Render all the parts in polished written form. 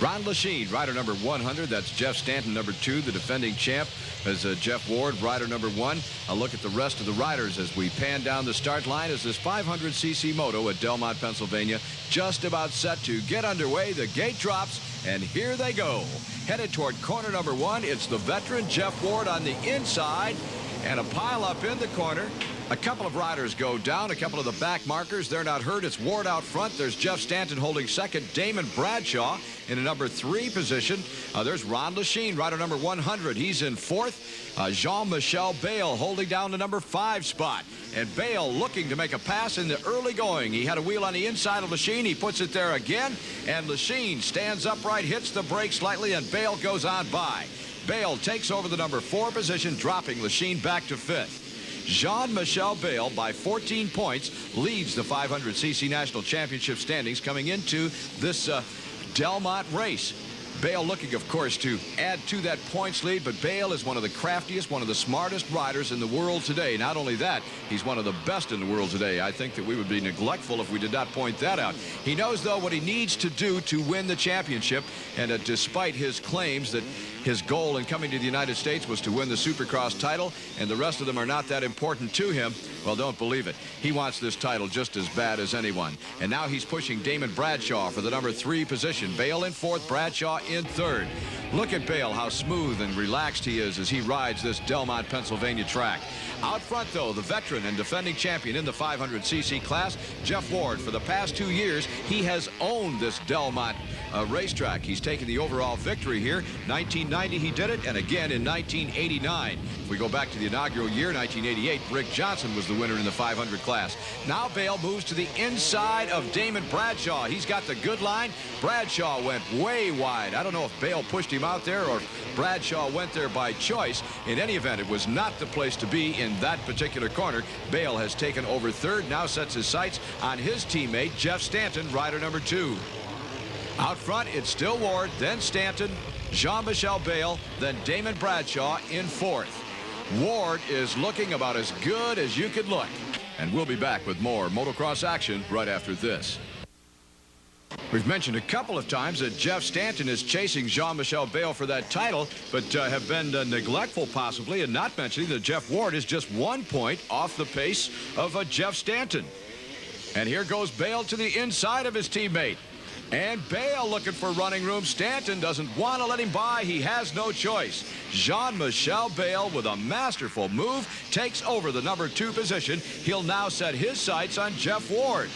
Ron Lechien, rider number 100. That's Jeff Stanton, number 2. The defending champ is Jeff Ward, rider number 1. A look at the rest of the riders as we pan down the start line as this 500cc moto at Delmont, Pennsylvania, just about set to get underway. The gate drops, and here they go. Headed toward corner number 1, it's the veteran Jeff Ward on the inside, and a pile up in the corner. A couple of riders go down, a couple of the back markers. They're not hurt. It's Ward out front. There's Jeff Stanton holding second. Damon Bradshaw in a number 3 position. There's Ron Lechien, rider number 100. He's in 4th. Jean-Michel Bayle holding down the number 5 spot. And Bale looking to make a pass in the early going. He had a wheel on the inside of Lechien. He puts it there again. And Lechien stands upright, hits the brake slightly, and Bale goes on by. Bale takes over the number 4 position, dropping Lechien back to 5th. Jean-Michel Bayle, by 14 points, leads the 500cc National Championship standings coming into this Delmont race. Bale looking, of course, to add to that points lead, but Bale is one of the craftiest, one of the smartest riders in the world today. Not only that, he's one of the best in the world today. I think that we would be neglectful if we did not point that out. He knows, though, what he needs to do to win the championship, and despite his claims that his goal in coming to the United States was to win the Supercross title, and the rest of them are not that important to him, well, don't believe it. He wants this title just as bad as anyone. And now he's pushing Damon Bradshaw for the number 3 position. Bale in 4th, Bradshaw in 3rd. Look at Bale, how smooth and relaxed he is as he rides this Delmont, Pennsylvania track. Out front, though, the veteran and defending champion in the 500cc class, Jeff Ward. For the past 2 years, he has owned this Delmont racetrack. He's taken the overall victory here. 1990, he did it, and again in 1989. If we go back to the inaugural year, 1988, Rick Johnson was the winner in the 500 class. Now Bale moves to the inside of Damon Bradshaw. He's got the good line. Bradshaw went way wide. I don't know if Bale pushed him out there or Bradshaw went there by choice. In any event, it was not the place to be in that particular corner. Bale has taken over 3rd, now sets his sights on his teammate, Jeff Stanton, rider number 2. Out front, it's still Ward, then Stanton, Jean-Michel Bayle, then Damon Bradshaw in 4th. Ward is looking about as good as you could look. And we'll be back with more motocross action right after this. We've mentioned a couple of times that Jeff Stanton is chasing Jean-Michel Bayle for that title, but have been neglectful possibly, and not mentioning that Jeff Ward is just 1 point off the pace of Jeff Stanton. And here goes Bayle to the inside of his teammate. And Bale looking for running room. Stanton doesn't want to let him by. He has no choice. Jean-Michel Bayle, with a masterful move, takes over the number 2 position. He'll now set his sights on Jeff Ward.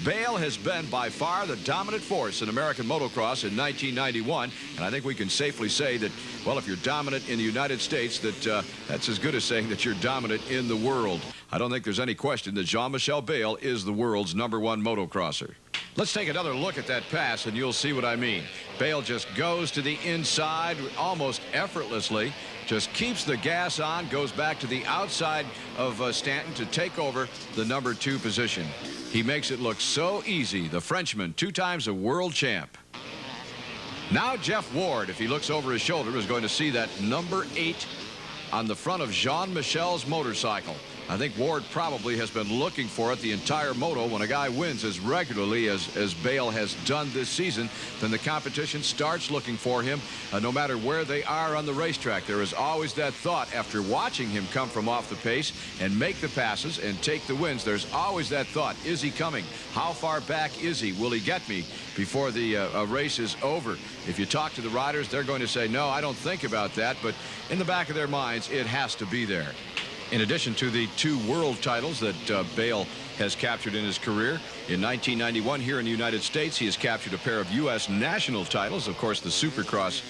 Bale has been by far the dominant force in American motocross in 1991, and I think we can safely say that, well, if you're dominant in the United States, that's as good as saying that you're dominant in the world. I don't think there's any question that Jean-Michel Bayle is the world's number 1 motocrosser. Let's take another look at that pass, and you'll see what I mean. Bale just goes to the inside almost effortlessly, just keeps the gas on, goes back to the outside of Stanton to take over the number 2 position. He makes it look so easy. The Frenchman, 2 times a world champ. Now Jeff Ward, if he looks over his shoulder, is going to see that number 8 on the front of Jean-Michel's motorcycle. I think Ward probably has been looking for it the entire moto. When a guy wins as regularly as Bale has done this season, then the competition starts looking for him no matter where they are on the racetrack. There is always that thought after watching him come from off the pace and make the passes and take the wins. There's always that thought. Is he coming? How far back is he? Will he get me before the race is over? If you talk to the riders, they're going to say, no, I don't think about that. But in the back of their minds, it has to be there. In addition to the 2 world titles that Bale has captured in his career, in 1991 here in the United States, he has captured a pair of U.S. national titles. Of course, the Supercross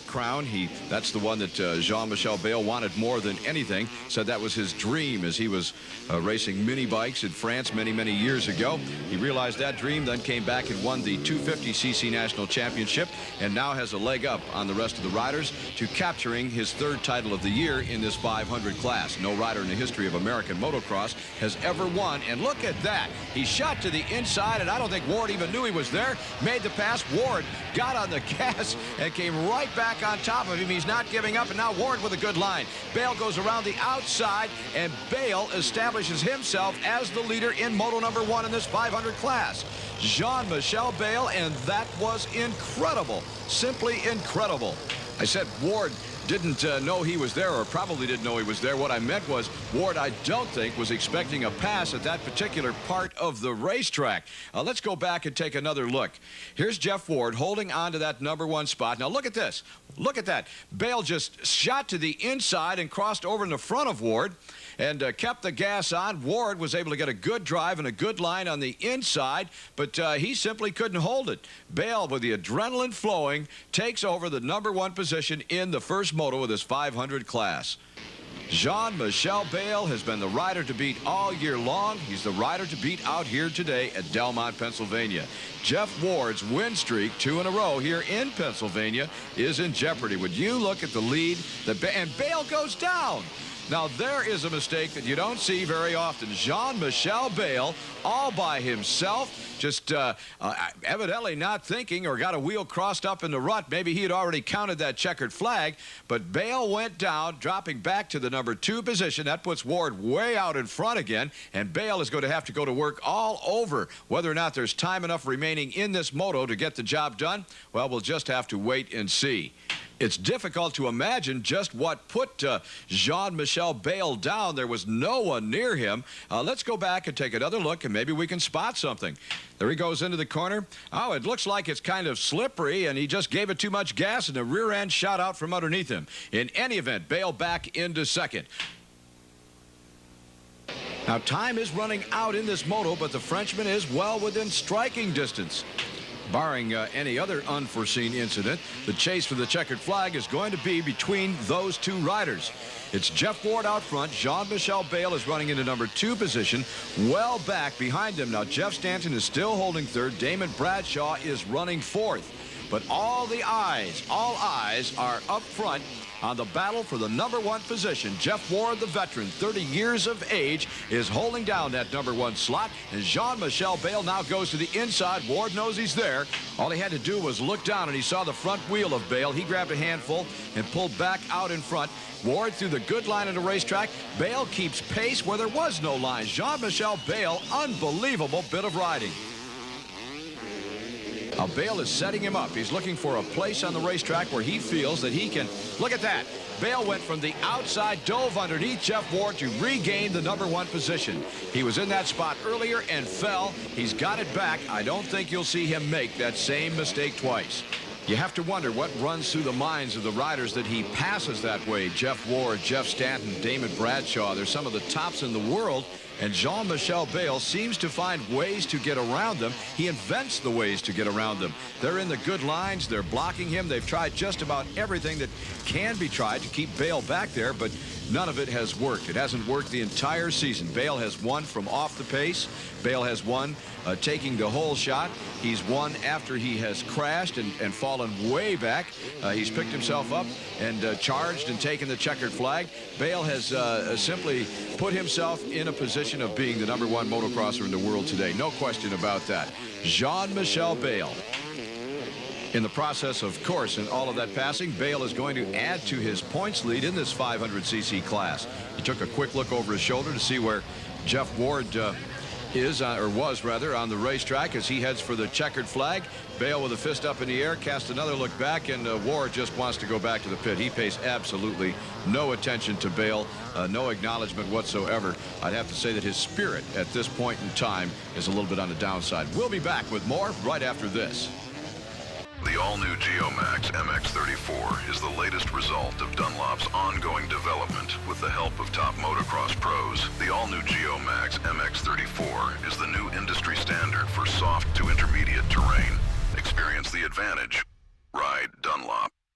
crown. That's the one that Jean-Michel Bayle wanted more than anything. Said that was his dream as he was racing mini bikes in France many, many years ago. He realized that dream, then came back and won the 250cc national championship, and now has a leg up on the rest of the riders to capturing his 3rd title of the year in this 500 class. No rider in the history of American motocross has ever won. And look at that. He shot to the inside, and I don't think Ward even knew he was there. Made the pass. Ward got on the gas and came right right back on top of him. He's not giving up, and now Ward with a good line. Bale goes around the outside, and Bale establishes himself as the leader in Moto number 1 in this 500 class. Jean-Michel Bayle, and that was incredible. Simply incredible. I said Ward didn't know he was there, or probably didn't know he was there. What I meant was Ward, I don't think, was expecting a pass at that particular part of the racetrack. Let's go back and take another look. Here's Jeff Ward holding on to that number 1 spot. Now look at this. Look at that. Bale just shot to the inside and crossed over in the front of Ward and kept the gas on. Ward was able to get a good drive and a good line on the inside, but he simply couldn't hold it. Bale, with the adrenaline flowing, takes over the number 1 position in the first moto of this 500 class. Jean-Michel Bayle has been the rider to beat all year long. He's the rider to beat out here today at Delmont, Pennsylvania. Jeff Ward's win streak, 2 in a row here in Pennsylvania, is in jeopardy. Would you look at the lead? And Bale goes down. Now, there is a mistake that you don't see very often. Jean-Michel Bayle, all by himself, just evidently not thinking, or got a wheel crossed up in the rut. Maybe he had already counted that checkered flag, but Bayle went down, dropping back to the number 2 position. That puts Ward way out in front again, and Bayle is going to have to go to work all over. Whether or not there's time enough remaining in this moto to get the job done, well, we'll just have to wait and see. It's difficult to imagine just what put Jean-Michel Bayle down. There was no one near him. Let's go back and take another look, and maybe we can spot something. There he goes into the corner. Oh, it looks like it's kind of slippery, and he just gave it too much gas, and the rear end shot out from underneath him. In any event, Bayle back into second. Now, time is running out in this moto, but the Frenchman is well within striking distance. Barring any other unforeseen incident, the chase for the checkered flag is going to be between those 2 riders. It's Jeff Ward out front. Jean-Michel Bayle is running into number 2 position, well back behind him. Now, Jeff Stanton is still holding 3rd. Damon Bradshaw is running 4th. But all eyes are up front on the battle for the number 1 position. Jeff Ward, the veteran, 30 years of age, is holding down that number 1 slot. And Jean-Michel Bayle now goes to the inside. Ward knows he's there. All he had to do was look down, and he saw the front wheel of Bayle. He grabbed a handful and pulled back out in front. Ward through the good line of the racetrack. Bayle keeps pace where there was no line. Jean-Michel Bayle, unbelievable bit of riding. Now, Bale is setting him up. He's looking for a place on the racetrack where he feels that he can. Look at that. Bale went from the outside, dove underneath Jeff Ward to regain the number 1 position. He was in that spot earlier and fell. He's got it back. I don't think you'll see him make that same mistake twice. You have to wonder what runs through the minds of the riders that he passes that way. Jeff Ward, Jeff Stanton, Damon Bradshaw. They're some of the tops in the world. And Jean-Michel Bayle seems to find ways to get around them. He invents the ways to get around them. They're in the good lines. They're blocking him. They've tried just about everything that can be tried to keep Bayle back there, but none of it has worked. It hasn't worked the entire season. Bayle has won from off the pace. Bayle has won taking the whole shot. He's won after he has crashed and fallen way back. He's picked himself up and charged and taken the checkered flag. Bayle has simply put himself in a position of being the number 1 motocrosser in the world today. No question about that. Jean-Michel Bayle. In the process, of course, in all of that passing, Bayle is going to add to his points lead in this 500cc class. He took a quick look over his shoulder to see where Jeff Ward was on the racetrack as he heads for the checkered flag. Bayle with a fist up in the air, cast another look back, and Ward just wants to go back to the pit. He pays absolutely no attention to Bayle, no acknowledgement whatsoever. I'd have to say that his spirit at this point in time is a little bit on the downside. We'll be back with more right after this. The all-new Geomax MX34 is the latest result of Dunlop's ongoing development with the help of top motocross pros. The all-new Geomax MX34 is the new industry standard for soft to intermediate terrain. Experience the advantage